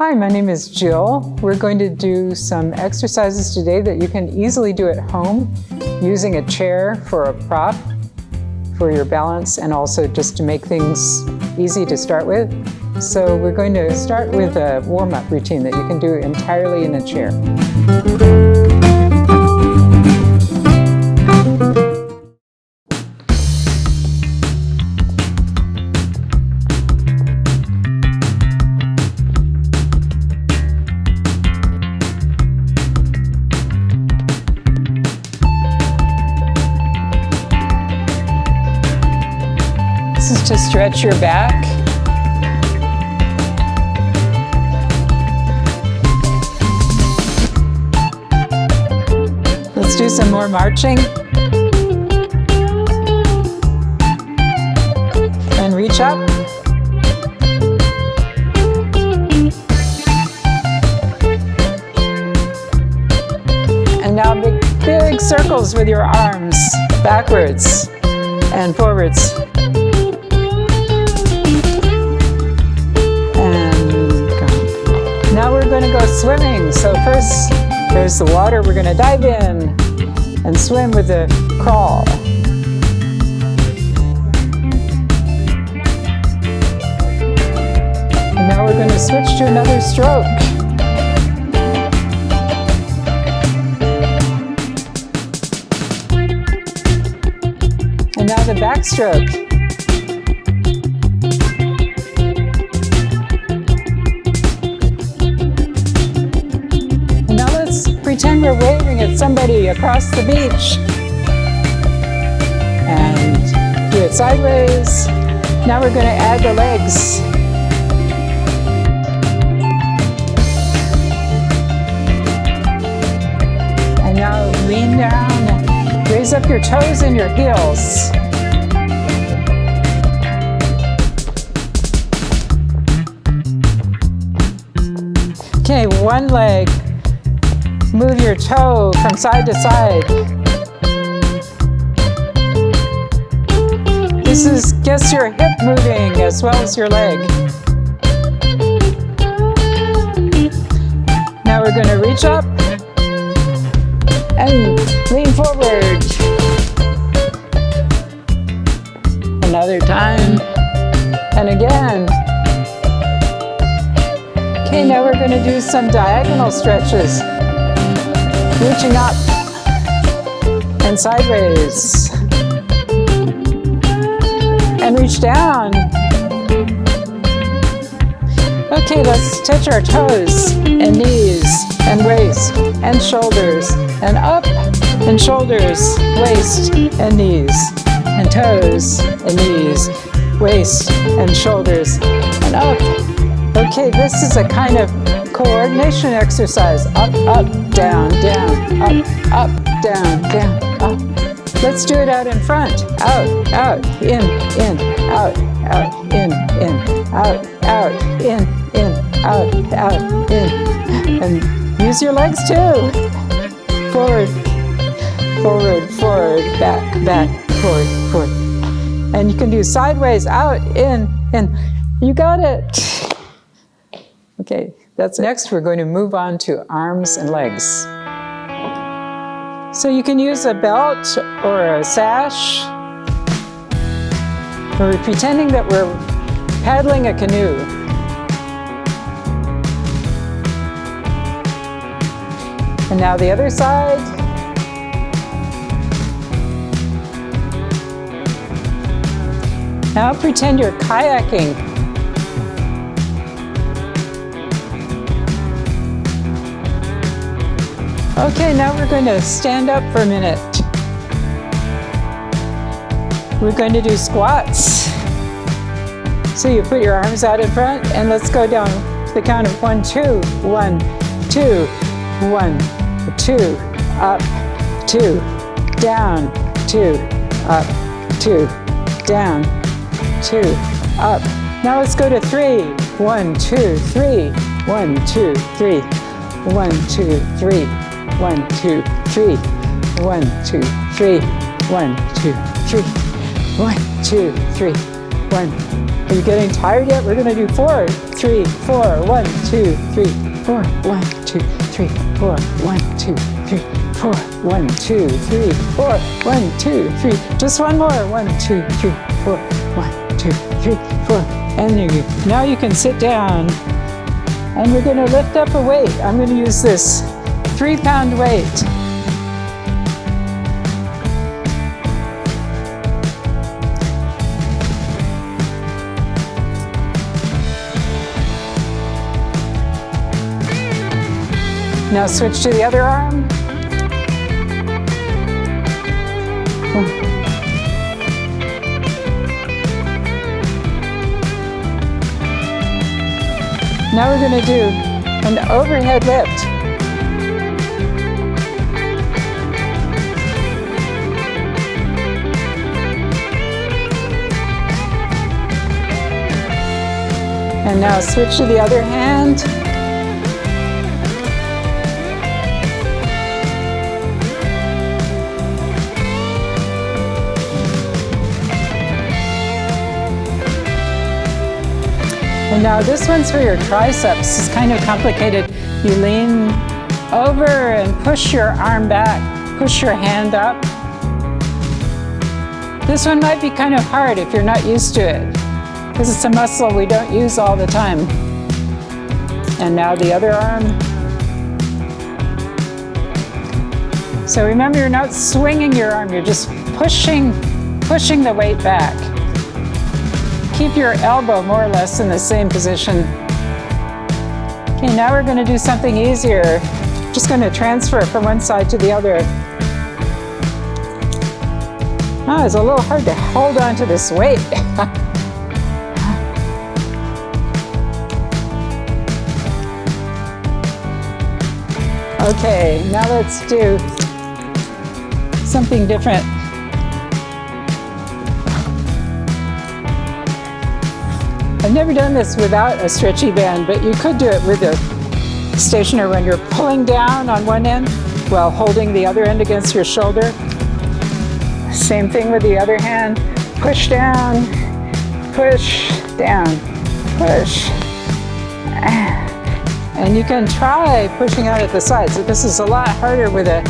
Hi, my name is Jill. We're going to do some exercises today that you can easily do at home using a chair for a prop for your balance and also just to make things easy to start with. So we're going to start with a warm-up routine that you can do entirely in a chair. This is to stretch your back. Let's do some more marching. And reach up. And now make big circles with your arms, backwards and forwards. Now we're going to go swimming. So first, there's the water. We're going to dive in and swim with the crawl. And now we're going to switch to another stroke. And now the backstroke. Pretend we're waving at somebody across the beach. And do it sideways. Now we're going to add the legs. And now lean down, raise up your toes and your heels. Okay, one leg. Move your toe from side to side. This gets your hip moving as well as your leg. Now we're going to reach up and lean forward. Another time. And again. Okay, now we're going to do some diagonal stretches. Reaching up and sideways. And reach down. Okay, let's touch our toes and knees and waist and shoulders and up and shoulders, waist and knees and toes and knees, waist and shoulders and up. Okay, this is a kind of coordination exercise. Up, up, down, down, up, down, down, up. Let's do it out in front. Out, out, in, out, out, in, out, out, in, out, in. And use your legs too. Forward, forward, forward, back, back, forward, forward. And you can do sideways, out, in. You got it. Okay. That's next. We're going to move on to arms and legs. So you can use a belt or a sash. We're pretending that we're paddling a canoe. And now the other side. Now pretend you're kayaking. Okay, now we're going to stand up for a minute. We're going to do squats. So you put your arms out in front and let's go down to the count of 1, 2, 1, 2, 1, 2, up, 2, down, 2, up, 2, down, 2, up. Now let's go to 3. 1, 2, 3. 1, 2, 3. 1, 2, 3. 1, 2, 3. 1, 2, 3. 1, 2, 3. 1, 2, 3. 1. Are you getting tired yet? We're going to do 4, 3, 4, 1, 2, 3, 4, 1, 2, 3, 4, 1, 2, 3, 4, 1, 2, 3, 4, 1, 2, 3. Just one more. 1, 2, 3, 4, 1, 2, 3, 4. And now you can sit down. And we're going to lift up a weight. I'm going to use this 3-pound weight. Now switch to the other arm. Now we're going to do an overhead lift. And now switch to the other hand. And now this one's for your triceps. It's kind of complicated. You lean over and push your arm back. Push your hand up. This one might be kind of hard if you're not used to it, because it's a muscle we don't use all the time. And now the other arm. So remember, you're not swinging your arm, you're just pushing the weight back. Keep your elbow more or less in the same position. Okay, now we're going to do something easier. Just going to transfer from one side to the other. Oh, it's a little hard to hold on to this weight. Okay, now let's do something different. I've never done this without a stretchy band, but you could do it with a stationer when you're pulling down on one end while holding the other end against your shoulder. Same thing with the other hand. Push down, push down, push. And you can try pushing out at the sides. This is a lot harder with a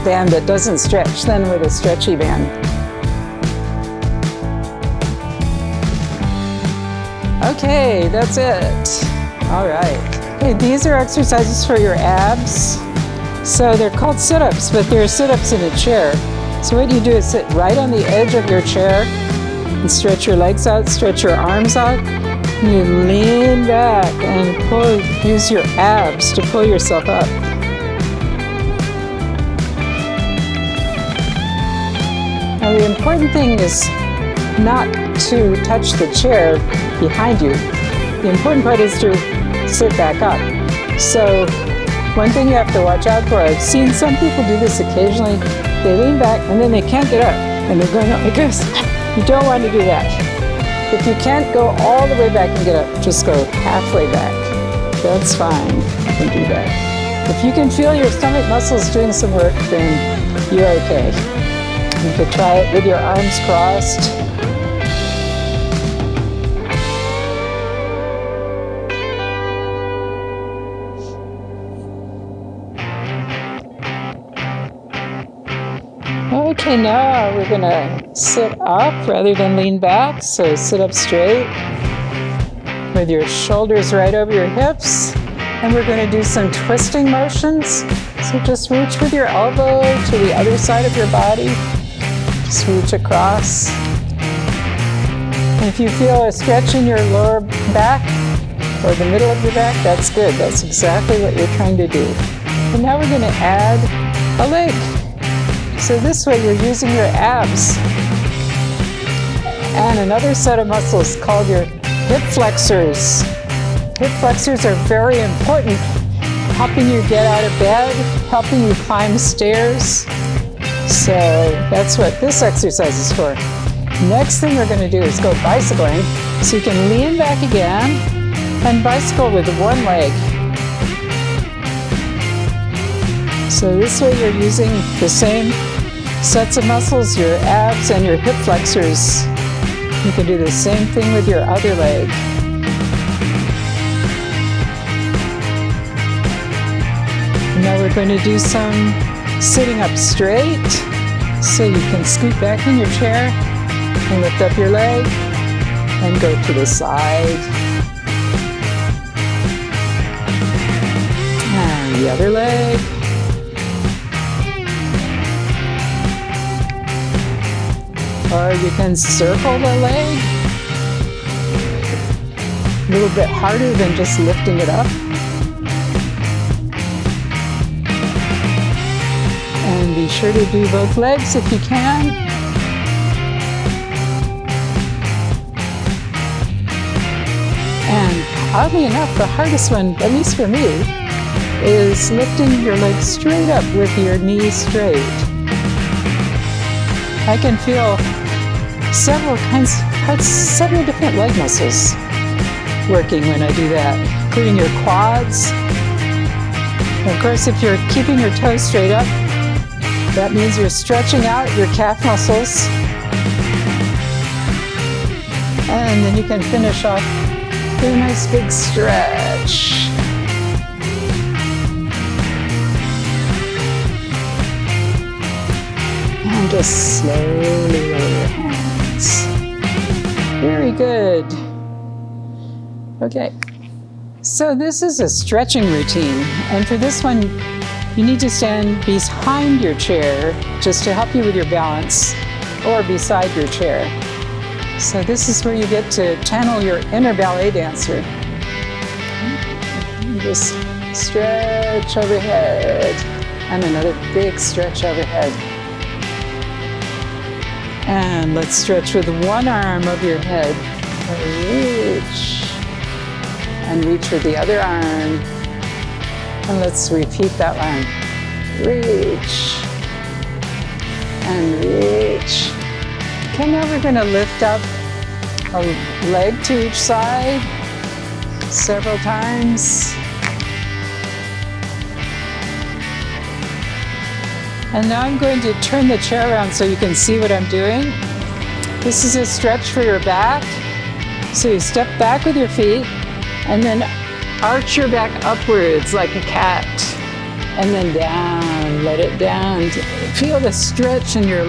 band that doesn't stretch than with a stretchy band. Okay, that's it. All right. Okay, these are exercises for your abs. So they're called sit-ups, but they're sit-ups in a chair. So what you do is sit right on the edge of your chair and stretch your legs out, stretch your arms out. And you lean back and pull, use your abs to pull yourself up. Now the important thing is not to touch the chair behind you. The important part is to sit back up. So one thing you have to watch out for, I've seen some people do this occasionally, they lean back and then they can't get up and they're going up like this. You don't want to do that. If you can't go all the way back and get up, just go halfway back. That's fine, you can do that. If you can feel your stomach muscles doing some work, then you're okay. You could try it with your arms crossed. Okay, now we're going to sit up rather than lean back. So sit up straight with your shoulders right over your hips. And we're going to do some twisting motions. So just reach with your elbow to the other side of your body. Just reach across. And if you feel a stretch in your lower back or the middle of your back, that's good. That's exactly what you're trying to do. And now we're going to add a leg. So this way you're using your abs and another set of muscles called your hip flexors. Hip flexors are very important, helping you get out of bed, helping you climb stairs. So that's what this exercise is for. Next thing we're going to do is go bicycling. So you can lean back again and bicycle with one leg. So this way you're using the same sets of muscles, your abs and your hip flexors. You can do the same thing with your other leg. Now we're going to do some sitting up straight. So you can scoot back in your chair and lift up your leg and go to the side. And the other leg. Or you can circle the leg. A little bit harder than just lifting it up. And be sure to do both legs if you can. And oddly enough, the hardest one, at least for me, is lifting your legs straight up with your knees straight. I can feel several different leg muscles working when I do that, including your quads. And of course, if you're keeping your toes straight up, that means you're stretching out your calf muscles. And then you can finish off with a nice big stretch. And just slowly lower your hands. Very good. Okay. So this is a stretching routine. And for this one, you need to stand behind your chair just to help you with your balance, or beside your chair. So this is where you get to channel your inner ballet dancer. Just stretch overhead, and another big stretch overhead. And let's stretch with one arm over your head. Reach. And reach with the other arm. And let's repeat that one. Reach. And reach. Okay, now we're going to lift up a leg to each side several times. And now I'm going to turn the chair around so you can see what I'm doing. This is a stretch for your back. So you step back with your feet and then arch your back upwards like a cat. And then down, let it down. Feel the stretch in your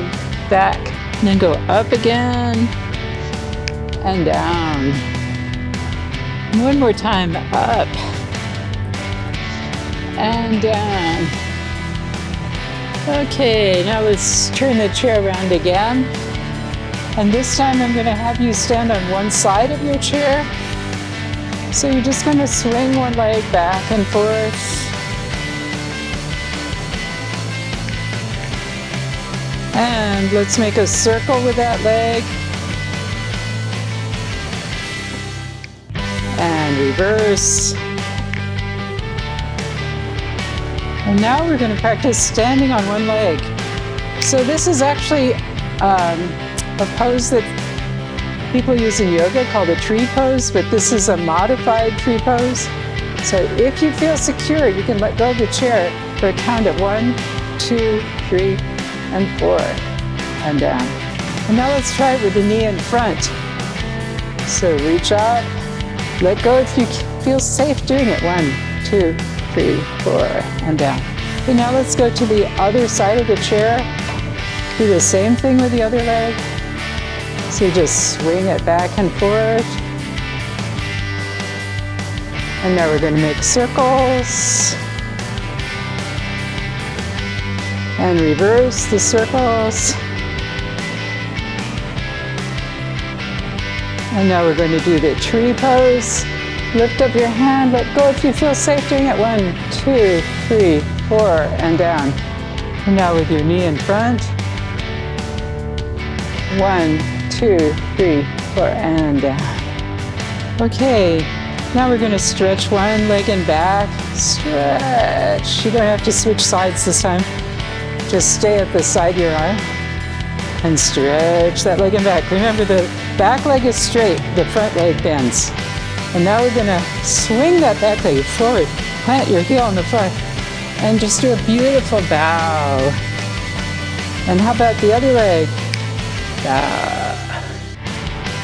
back. And then go up again and down. One more time, up and down. Okay, now let's turn the chair around again. And this time I'm going to have you stand on one side of your chair. So you're just going to swing one leg back and forth. And let's make a circle with that leg. And reverse. And now we're going to practice standing on one leg. So this is actually a pose that people use in yoga called a tree pose, but this is a modified tree pose. So if you feel secure, you can let go of the chair for a count of 1, 2, 3, and 4, and down. And now let's try it with the knee in front. So reach up, let go if you feel safe doing it. 1, 2, 3, 4, and down. Okay, now let's go to the other side of the chair. Do the same thing with the other leg. So you just swing it back and forth. And now we're going to make circles. And reverse the circles. And now we're going to do the tree pose. Lift up your hand, let go if you feel safe doing it. 1, 2, 3, 4, and down. And now with your knee in front. 1, 2, 3, 4, and down. Okay, now we're going to stretch one leg and back. Stretch. You don't have to switch sides this time. Just stay at the side of your arm. And stretch that leg and back. Remember, the back leg is straight, the front leg bends. And now we're going to swing that back leg forward. Plant your heel on the floor. And just do a beautiful bow. And how about the other leg? Bow.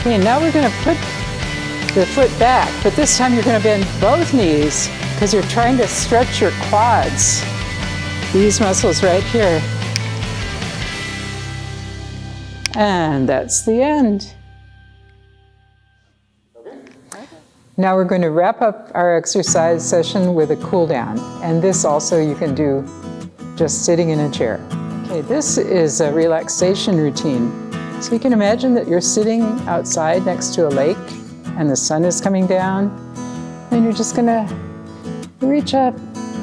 Okay, now we're going to put the foot back, but this time you're going to bend both knees because you're trying to stretch your quads. These muscles right here. And that's the end. Now we're going to wrap up our exercise session with a cool down. And this also you can do just sitting in a chair. Okay, this is a relaxation routine. So you can imagine that you're sitting outside next to a lake and the sun is coming down. And you're just going to reach up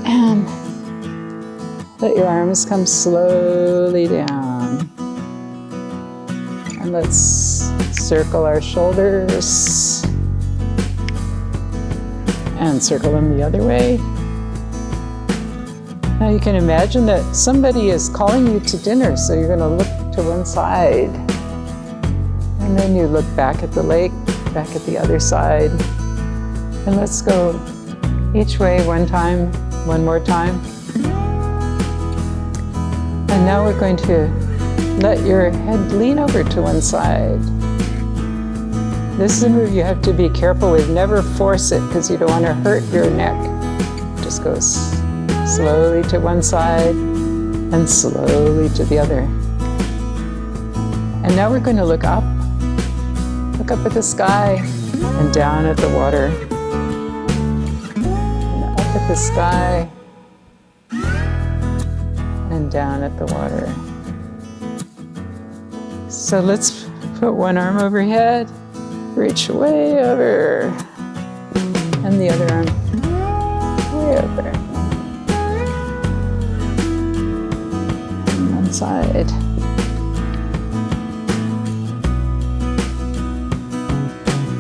and let your arms come slowly down. And let's circle our shoulders and circle them the other way. Now you can imagine that somebody is calling you to dinner, so you're going to look to one side. And then you look back at the lake, back at the other side. And let's go each way one time, one more time. And now we're going to let your head lean over to one side. This is a move you have to be careful with. Never force it because you don't want to hurt your neck. Just go slowly to one side and slowly to the other. And now we're going to look up. Look up at the sky and down at the water. And up at the sky and down at the water. So let's put one arm overhead, reach way over, and the other arm way over. And one side.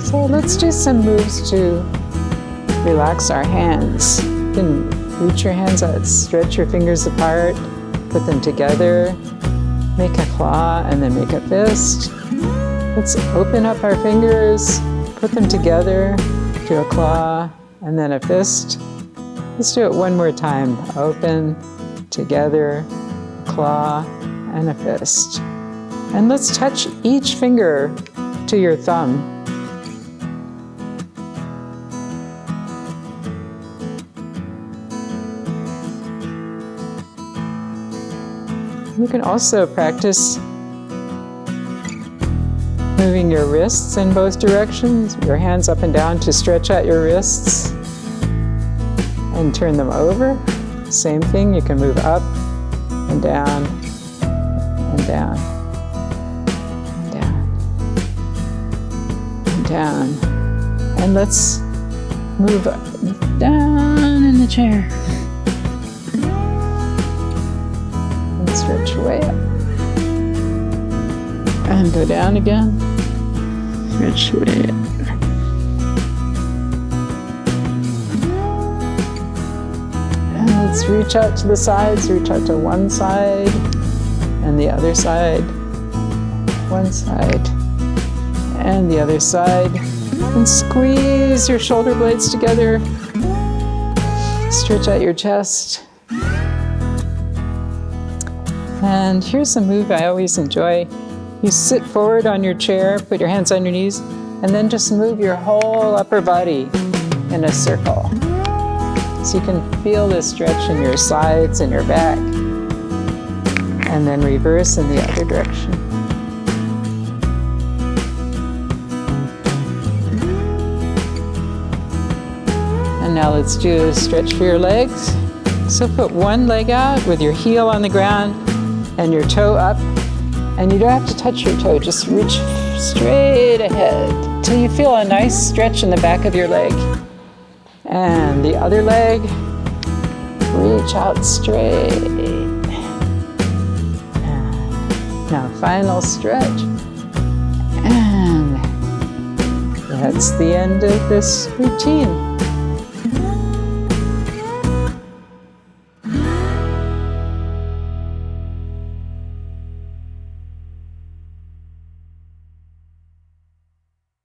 So let's do some moves to relax our hands. You can reach your hands out, stretch your fingers apart, put them together. Make a claw and then make a fist. Let's open up our fingers, put them together, do a claw and then a fist. Let's do it one more time. Open, together, claw, and a fist. And let's touch each finger to your thumb. You can also practice moving your wrists in both directions, your hands up and down to stretch out your wrists and turn them over. Same thing, you can move up and down and down and down and down. And let's move down in the chair. Stretch way up. And go down again. Stretch way up. And let's reach out to the sides. Reach out to one side and the other side. One side and the other side. And squeeze your shoulder blades together. Stretch out your chest. And here's a move I always enjoy. You sit forward on your chair, put your hands on your knees, and then just move your whole upper body in a circle. So you can feel the stretch in your sides and your back. And then reverse in the other direction. And now let's do a stretch for your legs. So put one leg out with your heel on the ground and your toe up, and you don't have to touch your toe, just reach straight ahead till you feel a nice stretch in the back of your leg. And the other leg, reach out straight. Now final stretch. And that's the end of this routine.